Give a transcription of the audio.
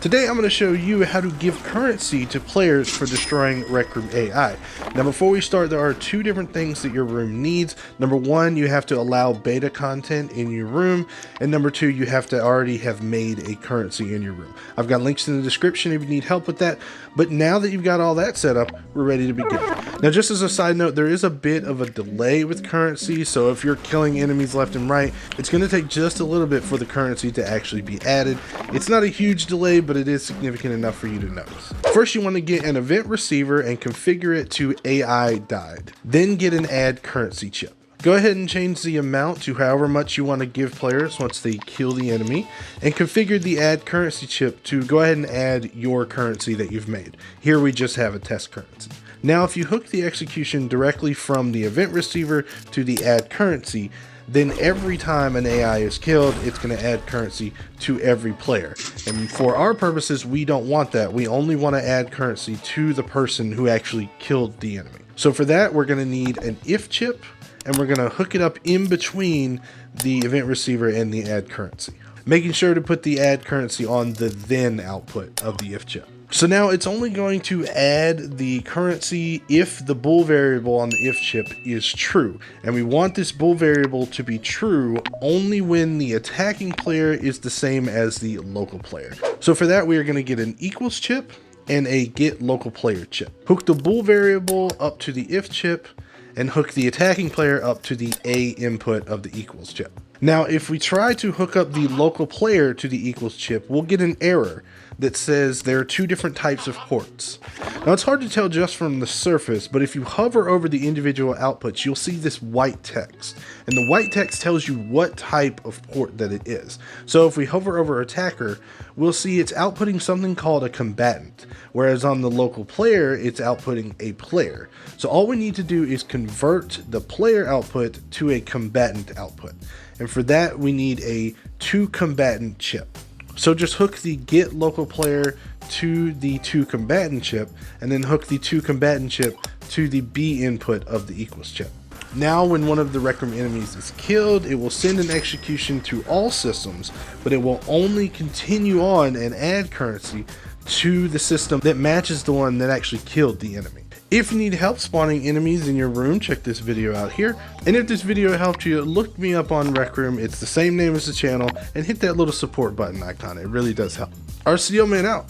Today I'm going to show you how to give currency to players for destroying Rec Room AI. Now before we start, there are two different things that your room needs. Number one, you have to allow beta content in your room, and number two, you have to already have made a currency in your room. I've got links in the description if you need help with that, but now that you've got all that set up, we're ready to begin. Now just as a side note, there is a bit of a delay with currency, so if you're killing enemies left and right, it's going to take just a little bit for the currency to actually be added. It's not a huge delay, but it is significant enough for you to notice. First, you want to get an event receiver and configure it to AI died. Then get an add currency chip. Go ahead and change the amount to however much you want to give players once they kill the enemy, and configure the add currency chip to go ahead and add your currency that you've made. Here we just have a test currency. Now if you hook the execution directly from the event receiver to the add currency, then every time an AI is killed, it's going to add currency to every player. And for our purposes, we don't want that. We only want to add currency to the person who actually killed the enemy. So for that, we're going to need an if chip, and we're going to hook it up in between the event receiver and the add currency, making sure to put the add currency on the then output of the if chip. So now it's only going to add the currency if the bool variable on the if chip is true. And we want this bool variable to be true only when the attacking player is the same as the local player. So for that, we are going to get an equals chip and a get local player chip. Hook the bool variable up to the if chip and hook the attacking player up to the A input of the equals chip. Now, if we try to hook up the local player to the equals chip, we'll get an error that says there are two different types of ports. Now, it's hard to tell just from the surface, but if you hover over the individual outputs, you'll see this white text. And the white text tells you what type of port that it is. So if we hover over attacker, we'll see it's outputting something called a combatant, whereas on the local player, it's outputting a player. So all we need to do is convert the player output to a combatant output. And for that, we need a toCombatant chip. So just hook the get local player to the toCombatant chip, and then hook the toCombatant chip to the B input of the equals chip. Now when one of the Rec Room enemies is killed, it will send an execution to all systems, but it will only continue on and add currency to the system that matches the one that actually killed the enemy. If you need help spawning enemies in your room, check this video out here. And if this video helped you, look me up on Rec Room. It's the same name as the channel, and hit that little support button icon. It really does help. RCO Man out.